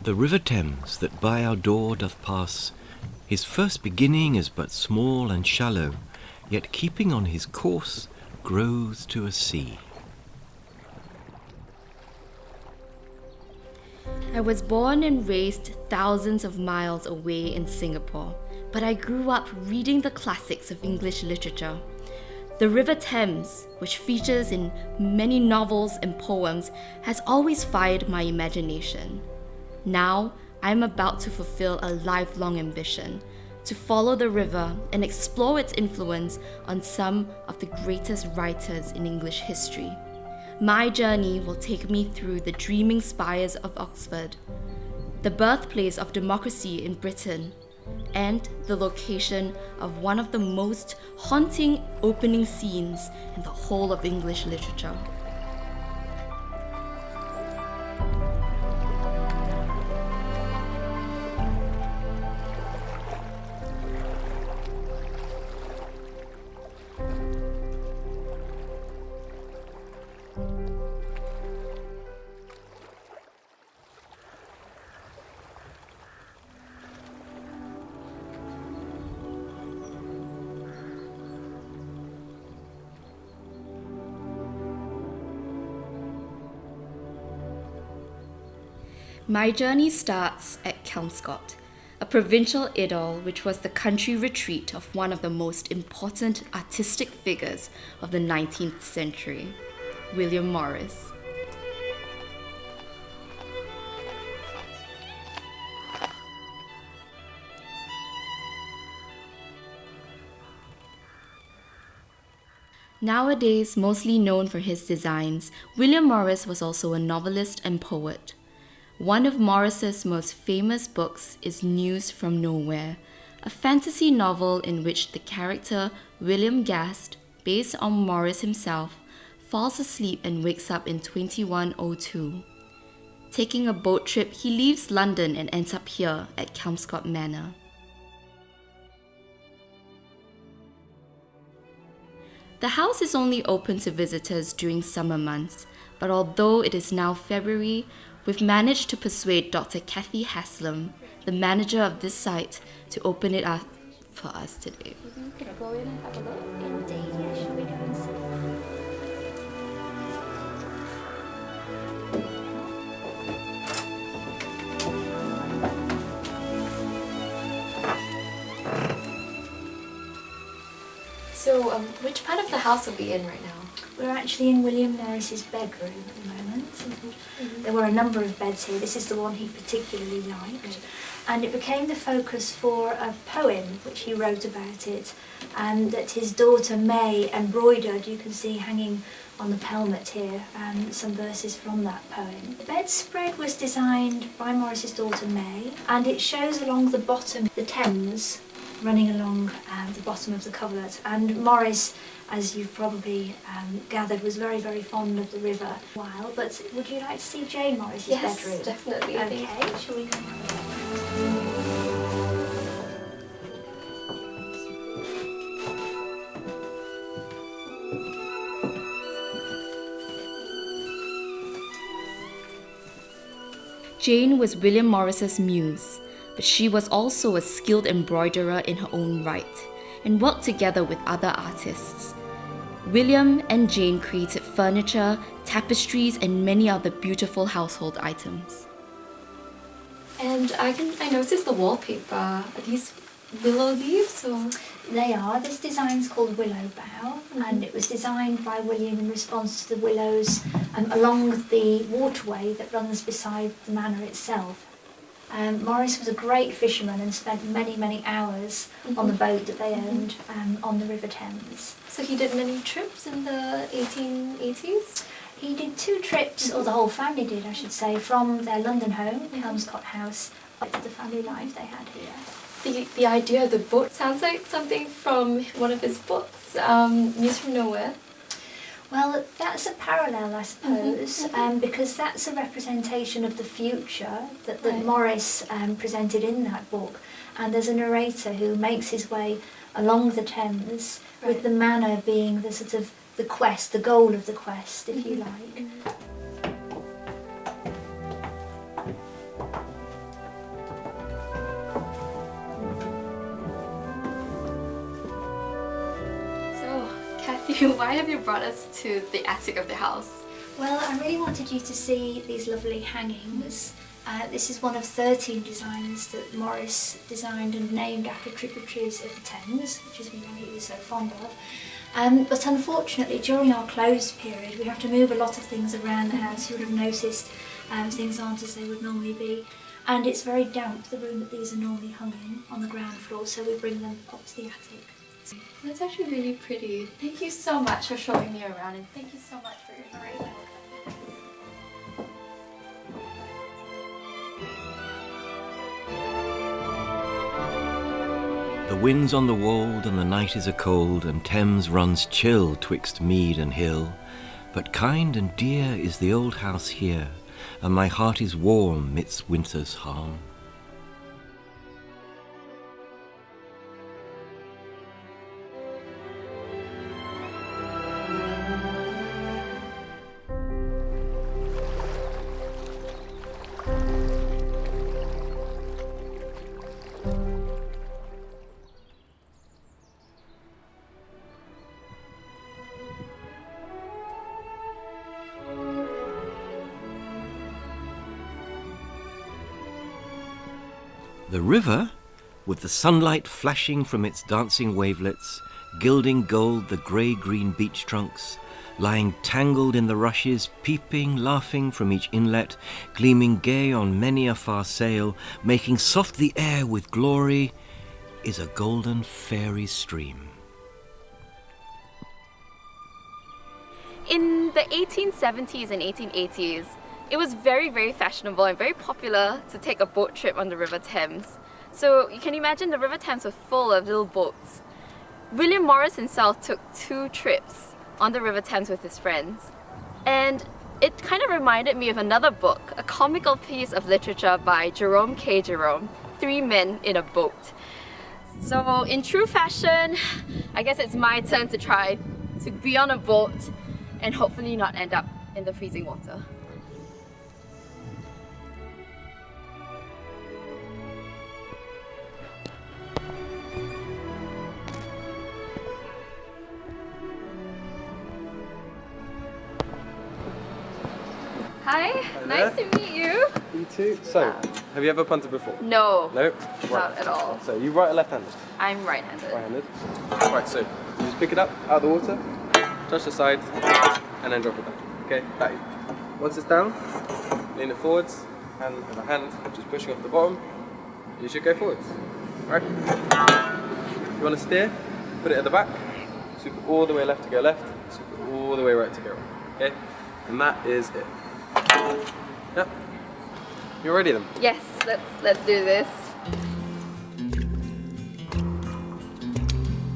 The river Thames that by our door doth pass, his first beginning is but small and shallow, yet keeping on his course, grows to a sea. I was born and raised thousands of miles away in Singapore, but I grew up reading the classics of English literature. The River Thames, which features in many novels and poems, has always fired my imagination. Now, I am about to fulfill a lifelong ambition, to follow the river and explore its influence on some of the greatest writers in English history. My journey will take me through the dreaming spires of Oxford, the birthplace of democracy in Britain, and the location of one of the most haunting opening scenes in the whole of English literature. My journey starts at Kelmscott, a provincial idyll which was the country retreat of one of the most important artistic figures of the 19th century, William Morris. Nowadays mostly known for his designs, William Morris was also a novelist and poet. One of Morris's most famous books is News from Nowhere, a fantasy novel in which the character William Gast, based on Morris himself, falls asleep and wakes up in 2102. Taking a boat trip, he leaves London and ends up here at Kelmscott Manor. The house is only open to visitors during summer months, but although it is now February, we've managed to persuade Dr. Kathy Haslam, the manager of this site, to open it up for us today. Could I go in and have a look? Indeed, yes, shall we go and see? So, which part of the house are we in right now? We're actually in William Morris's bedroom at the moment. There were a number of beds here. This is the one he particularly liked. And it became the focus for a poem which he wrote about it, and that his daughter May embroidered. You can see hanging on the pelmet here some verses from that poem. The bedspread was designed by Morris's daughter May, and it shows along the bottom the Thames running along the bottom of the coverlet. And Morris, as you've probably gathered, was very, very fond of the river. But would you like to see Jane Morris's bedroom? Yes, definitely. Okay, shall we go? Jane was William Morris's muse, but she was also a skilled embroiderer in her own right, and worked together with other artists. William and Jane created furniture, tapestries, and many other beautiful household items. And I noticed the wallpaper. Are these willow leaves or? They are. This design's called Willow Bough, and it was designed by William in response to the willows along the waterway that runs beside the manor itself. Morris was a great fisherman and spent many, many hours on the boat that they owned on the River Thames. So he did many trips in the 1880s? He did 2 trips, or the whole family did, I should say, from their London home, Kelmscott House, up to the family life they had here. The idea of the boat sounds like something from one of his books, News from Nowhere. Well, that's a parallel, I suppose, because that's a representation of the future that Morris presented in that book. And there's a narrator who makes his way along the Thames, with the manor being the sort of the quest, the goal of the quest, if you like. why have you brought us to the attic of the house? Well, I really wanted you to see these lovely hangings. This is one of 13 designs that Morris designed and named after tributaries of the Thames, which is one he was so fond of. But unfortunately, during our closed period, we have to move a lot of things around the house. You would have noticed things aren't as they would normally be. And it's very damp, the room that these are normally hung in, on the ground floor, so we bring them up to the attic. That's actually really pretty. Thank you so much for showing me around, and thank you so much for your time. The wind's on the wold and the night is a cold, and Thames runs chill twixt mead and hill. But kind and dear is the old house here, and my heart is warm midst winter's harm. The river, with the sunlight flashing from its dancing wavelets, gilding gold the grey-green beach trunks, lying tangled in the rushes, peeping, laughing from each inlet, gleaming gay on many a far sail, making soft the air with glory, is a golden fairy stream. In the 1870s and 1880s, it was very, very fashionable and very popular to take a boat trip on the River Thames. So you can imagine the River Thames was full of little boats. William Morris himself took 2 trips on the River Thames with his friends. And it kind of reminded me of another book, a comical piece of literature by Jerome K. Jerome, 3 Men in a Boat. So in true fashion, I guess it's my turn to try to be on a boat and hopefully not end up in the freezing water. Hi, nice to meet you. You too. So, have you ever punted before? No, No? not at all. So, you right or left-handed? I'm right-handed. Right-handed. Right, so, you just pick it up out of the water, touch the side, and then drop it down. Okay, back. Once it's down, lean it forwards, and with a hand just pushing off the bottom, you should go forwards. Right? You want to steer, put it at the back, super all the way left to go left, super all the way right to go right. Okay? And that is it. Yep. You ready then? Yes, let's do this.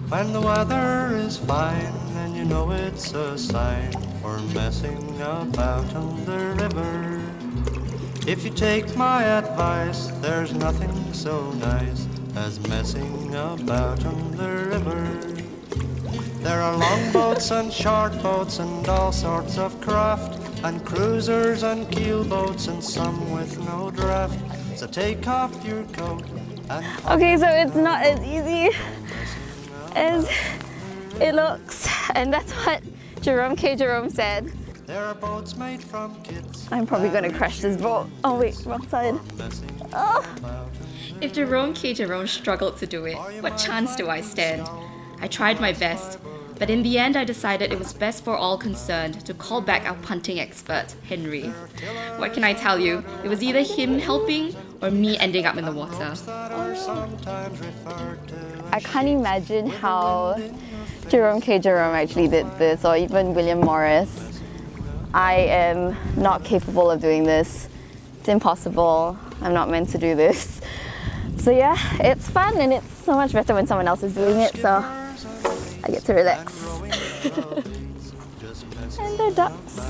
When the weather is fine and you know it's a sign for messing about on the river. If you take my advice, there's nothing so nice as messing about on the river. There are long boats and short boats and all sorts of craft, and cruisers and keel boats and some with no draft. So take off your coat and... Okay, so it's not as easy as it looks, and that's what Jerome K. Jerome said. There are boats made from kids. I'm probably gonna crash this boat. Oh wait, wrong side. Oh. If Jerome K. Jerome struggled to do it, what chance do I stand? I tried my best, but in the end I decided it was best for all concerned to call back our punting expert, Henry. What can I tell you? It was either him helping or me ending up in the water. I can't imagine how Jerome K. Jerome actually did this, or even William Morris. I am not capable of doing this. It's impossible. I'm not meant to do this. So yeah, it's fun and it's so much better when someone else is doing it, so I get to relax. And they're ducks.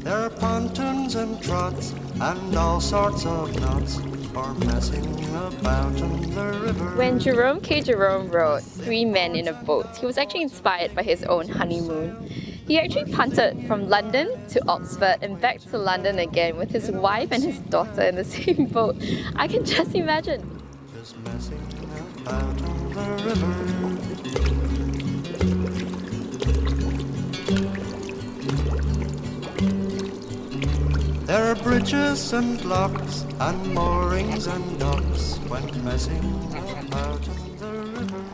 There are pontoons and trots and all sorts of knots for messing about on the river. When Jerome K. Jerome wrote 3 Men in a Boat, he was actually inspired by his own honeymoon. He actually punted from London to Oxford and back to London again with his wife and his daughter in the same boat. I can just imagine. Just messing about on the river. There are bridges and locks and moorings and docks went messing about in the river.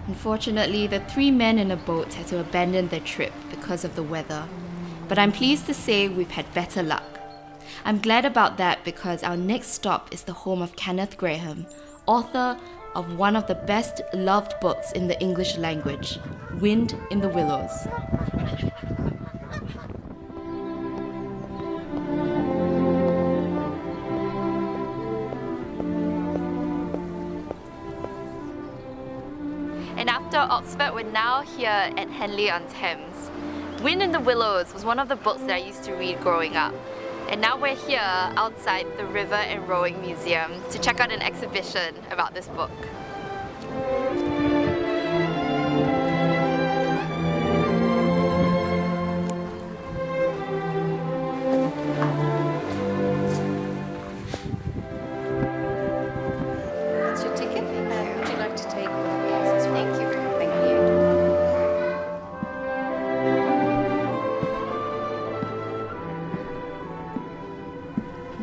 Unfortunately, the three men in a boat had to abandon their trip because of the weather. But I'm pleased to say we've had better luck. I'm glad about that because our next stop is the home of Kenneth Grahame, author of one of the best loved books in the English language, Wind in the Willows. And after Oxford, we're now here at Henley-on-Thames. Wind in the Willows was one of the books that I used to read growing up. And now we're here outside the River and Rowing Museum to check out an exhibition about this book. That's your ticket. Would you like to take one? Yes, thank you. Thank you.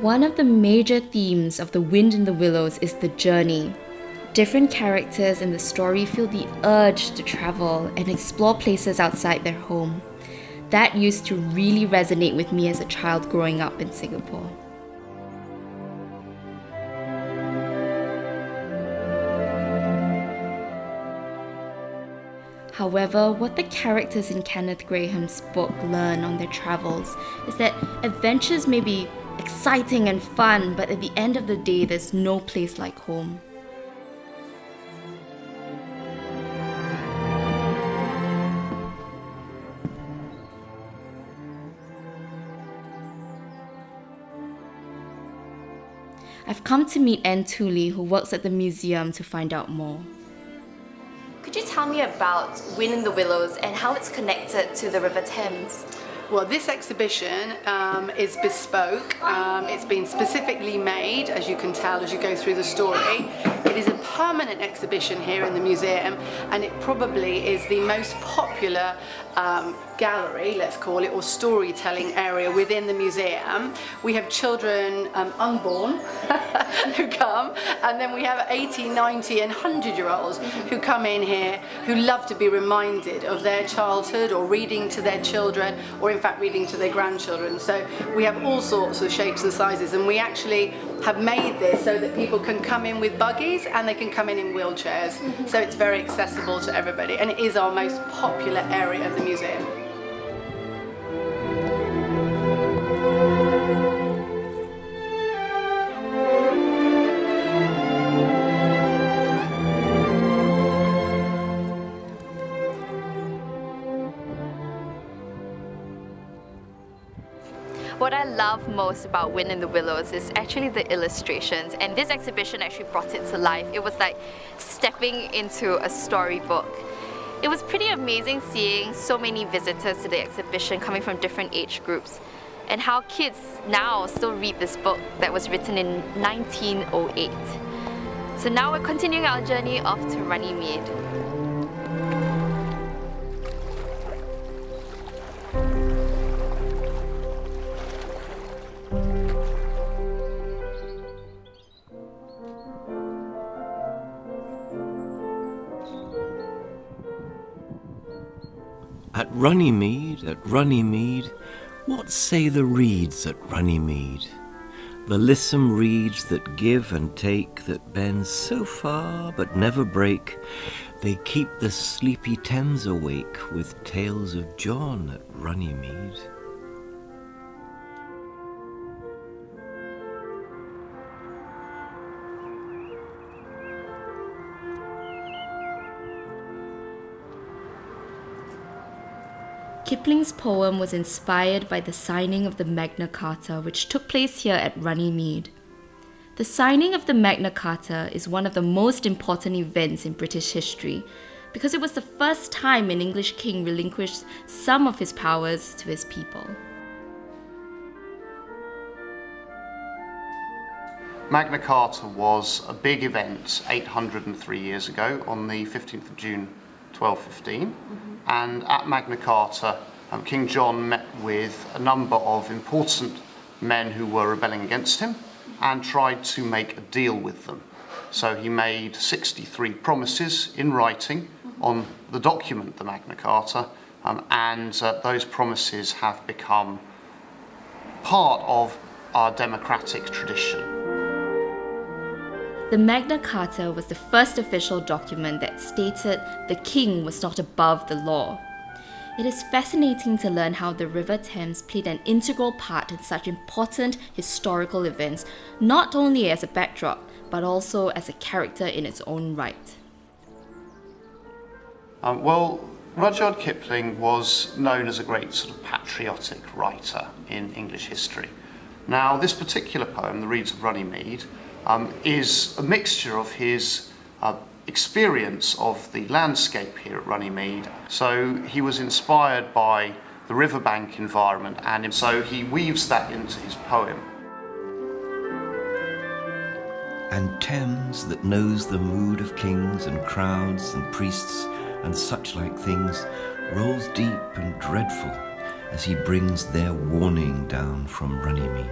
One of the major themes of The Wind in the Willows is the journey. Different characters in the story feel the urge to travel and explore places outside their home. That used to really resonate with me as a child growing up in Singapore. However, what the characters in Kenneth Grahame's book learn on their travels is that adventures may be exciting and fun, but at the end of the day, there's no place like home. I've come to meet Anne Tooley, who works at the museum, to find out more. Could you tell me about Wind in the Willows and how it's connected to the River Thames? Well, this exhibition is bespoke. It's been specifically made, as you can tell as you go through the story. It is a permanent exhibition here in the museum, and it probably is the most popular gallery, let's call it, or storytelling area within the museum. We have children unborn who come, and then we have 80, 90 and 100-year-olds who come in here who love to be reminded of their childhood, or reading to their children, or in fact reading to their grandchildren. So we have all sorts of shapes and sizes, and we actually have made this so that people can come in with buggies and they can come in wheelchairs. So it's very accessible to everybody, and it is our most popular area of the museum. What I love most about Wind in the Willows is actually the illustrations, and this exhibition actually brought it to life. It was like stepping into a storybook. It was pretty amazing seeing so many visitors to the exhibition coming from different age groups, and how kids now still read this book that was written in 1908. So now we're continuing our journey off to Runnymede. At Runnymede, what say the reeds at Runnymede? The lissom reeds that give and take, that bend so far but never break, they keep the sleepy Thames awake with tales of John at Runnymede. Kipling's poem was inspired by the signing of the Magna Carta, which took place here at Runnymede. The signing of the Magna Carta is one of the most important events in British history because it was the first time an English king relinquished some of his powers to his people. Magna Carta was a big event 803 years ago on the 15th of June 1215, and at Magna Carta King John met with a number of important men who were rebelling against him and tried to make a deal with them. So he made 63 promises in writing on the document, the Magna Carta, and those promises have become part of our democratic tradition. The Magna Carta was the first official document that stated the king was not above the law. It is fascinating to learn how the River Thames played an integral part in such important historical events, not only as a backdrop, but also as a character in its own right. Well, Rudyard Kipling was known as a great sort of patriotic writer in English history. Now, this particular poem, The Reeds of Runnymede, is a mixture of his experience of the landscape here at Runnymede. So he was inspired by the riverbank environment, and so he weaves that into his poem. And Thames, that knows the mood of kings and crowds and priests and such like things, rolls deep and dreadful as he brings their warning down from Runnymede.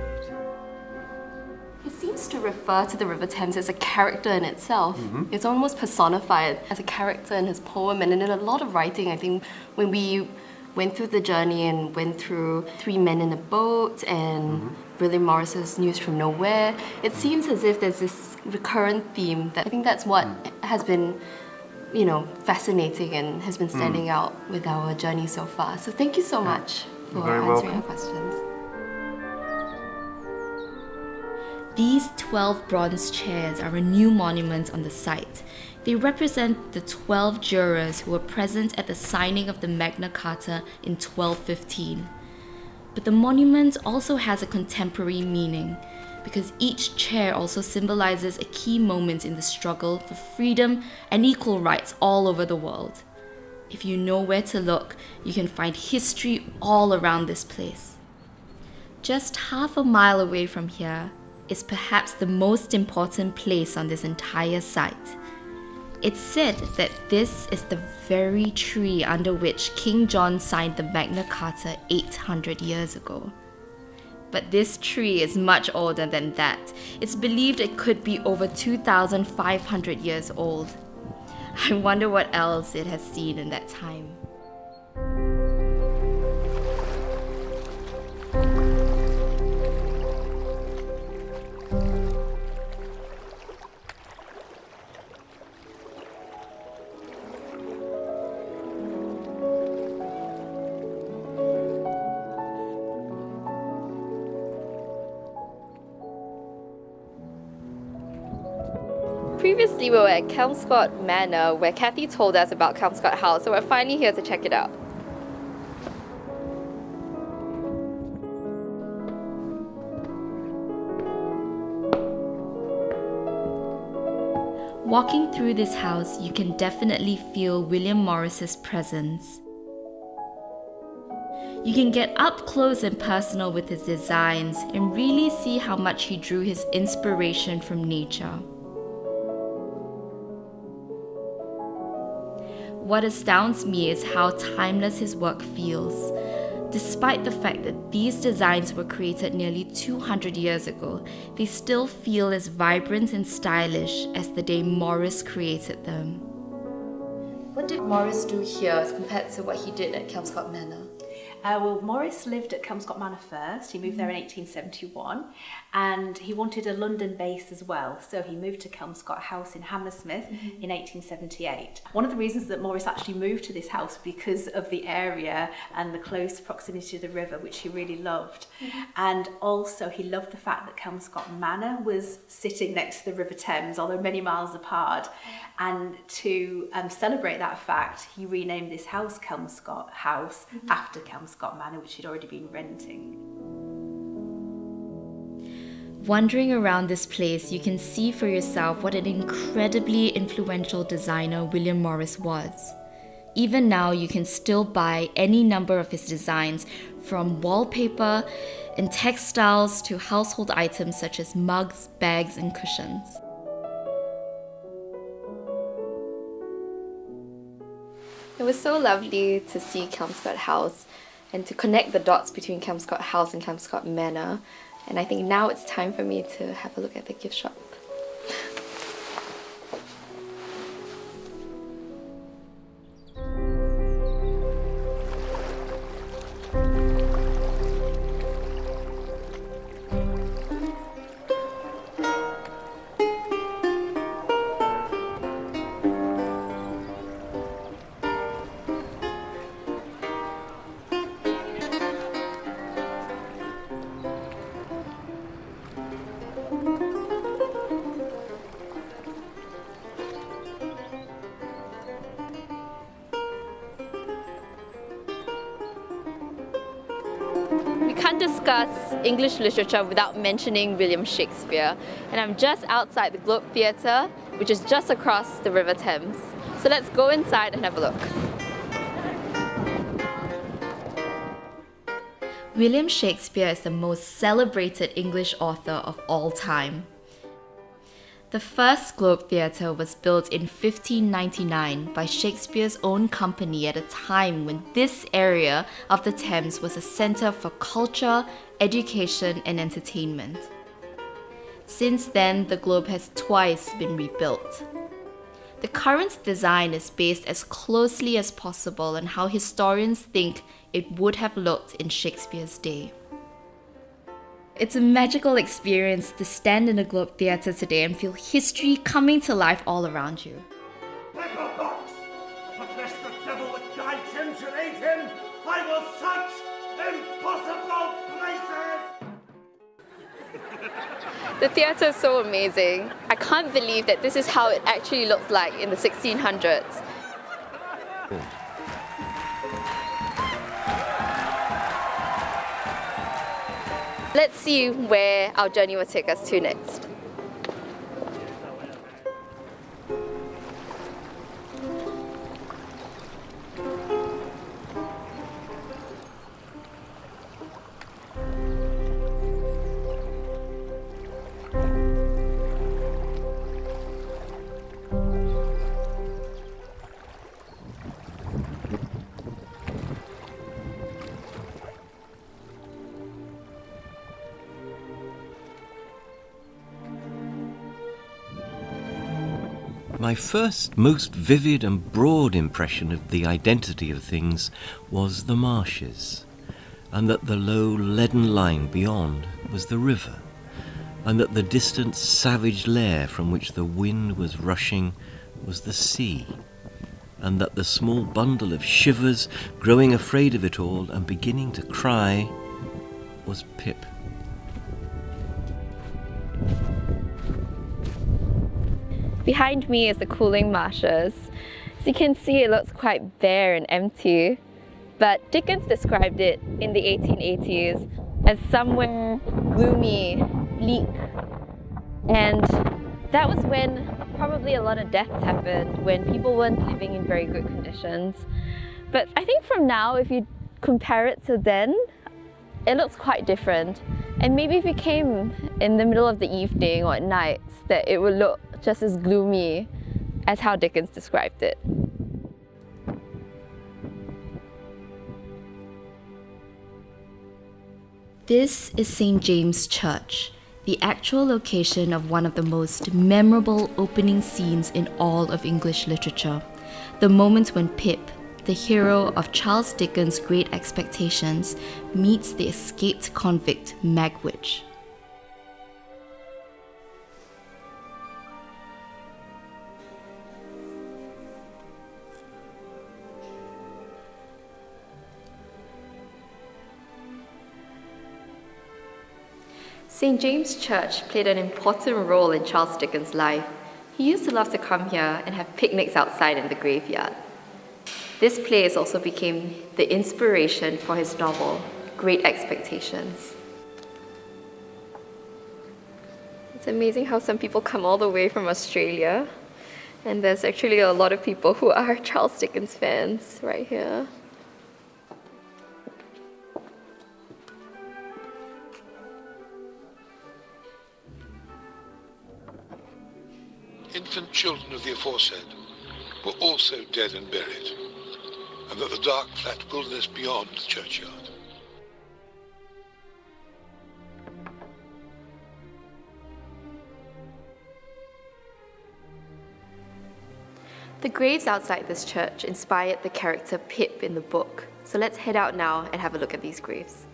It seems to refer to the River Thames as a character in itself. It's almost personified as a character in his poem, and in a lot of writing, I think, when we went through the journey and went through Three Men in a Boat and William Morris's News from Nowhere, it seems as if there's this recurrent theme that I think that's what has been, fascinating and has been standing out with our journey so far. So thank you so much for answering our questions. These 12 bronze chairs are a new monument on the site. They represent the 12 jurors who were present at the signing of the Magna Carta in 1215. But the monument also has a contemporary meaning, because each chair also symbolizes a key moment in the struggle for freedom and equal rights all over the world. If you know where to look, you can find history all around this place. Just half a mile away from here is perhaps the most important place on this entire site. It's said that this is the very tree under which King John signed the Magna Carta 800 years ago. But this tree is much older than that. It's believed it could be over 2,500 years old. I wonder what else it has seen in that time. Previously, we were at Kelmscott Manor, where Kathy told us about Kelmscott House, so we're finally here to check it out. Walking through this house, you can definitely feel William Morris's presence. You can get up close and personal with his designs and really see how much he drew his inspiration from nature. What astounds me is how timeless his work feels. Despite the fact that these designs were created nearly 200 years ago, they still feel as vibrant and stylish as the day Morris created them. What did Morris do here as compared to what he did at Kelmscott Manor? Well, Morris lived at Kelmscott Manor first. He moved there in 1871, and he wanted a London base as well. So he moved to Kelmscott House in Hammersmith in 1878. One of the reasons that Morris actually moved to this house because of the area and the close proximity to the river, which he really loved. And also he loved the fact that Kelmscott Manor was sitting next to the River Thames, although many miles apart. And to celebrate that fact, he renamed this house Kelmscott House after Kelmscott Manor, which he'd already been renting. Wandering around this place, you can see for yourself what an incredibly influential designer William Morris was. Even now, you can still buy any number of his designs, from wallpaper and textiles to household items such as mugs, bags, and cushions. It was so lovely to see Kelmscott House and to connect the dots between Kelmscott House and Kelmscott Manor. And I think now it's time for me to have a look at the gift shop. We can't discuss English literature without mentioning William Shakespeare, and I'm just outside the Globe Theatre, which is just across the River Thames. So let's go inside and have a look. William Shakespeare is the most celebrated English author of all time. The first Globe Theatre was built in 1599 by Shakespeare's own company at a time when this area of the Thames was a centre for culture, education, and entertainment. Since then, the Globe has twice been rebuilt. The current design is based as closely as possible on how historians think it would have looked in Shakespeare's day. It's a magical experience to stand in the Globe Theatre today and feel history coming to life all around you. Pepperbox! Unless the devil that guides him should aid him, I will search impossible places! The theatre is so amazing. I can't believe that this is how it actually looked like in the 1600s. Let's see where our journey will take us to next. My first, most vivid and broad impression of the identity of things was the marshes, and that the low leaden line beyond was the river, and that the distant savage lair from which the wind was rushing was the sea, and that the small bundle of shivers, growing afraid of it all and beginning to cry, was Pip. Behind me is the cooling marshes. As you can see, it looks quite bare and empty, but Dickens described it in the 1880s as somewhere gloomy, bleak, and that was when probably a lot of deaths happened, when people weren't living in very good conditions. But I think from now, if you compare it to then, it looks quite different. And maybe if you came in the middle of the evening or at night, that it would look just as gloomy as how Dickens described it. This is St. James Church, the actual location of one of the most memorable opening scenes in all of English literature. The moment when Pip, the hero of Charles Dickens' Great Expectations, meets the escaped convict Magwitch. St. James Church played an important role in Charles Dickens' life. He used to love to come here and have picnics outside in the graveyard. This place also became the inspiration for his novel, Great Expectations. It's amazing how some people come all the way from Australia And there's actually a lot of people who are Charles Dickens fans right here. Infant children of the aforesaid were also dead and buried, and that the dark flat wilderness beyond the churchyard. The graves outside this church inspired the character Pip in the book, so let's head out now and have a look at these graves.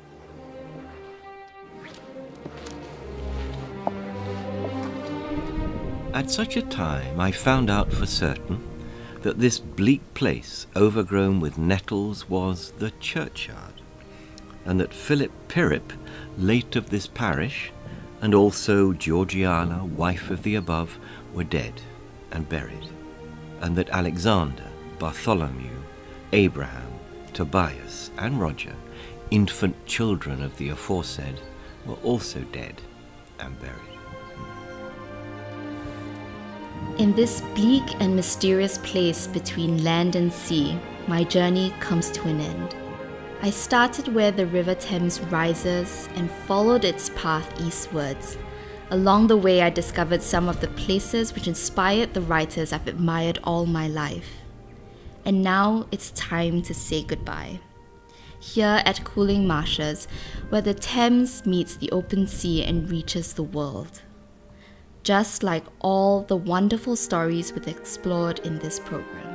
At such a time I found out for certain that this bleak place overgrown with nettles was the churchyard, and that Philip Pirrip, late of this parish, and also Georgiana, wife of the above, were dead and buried, and that Alexander, Bartholomew, Abraham, Tobias, and Roger, infant children of the aforesaid, were also dead and buried. In this bleak and mysterious place between land and sea, my journey comes to an end. I started where the River Thames rises and followed its path eastwards. Along the way, I discovered some of the places which inspired the writers I've admired all my life. And now it's time to say goodbye. Here at Cooling Marshes, where the Thames meets the open sea and reaches the world. Just like all the wonderful stories we've explored in this program.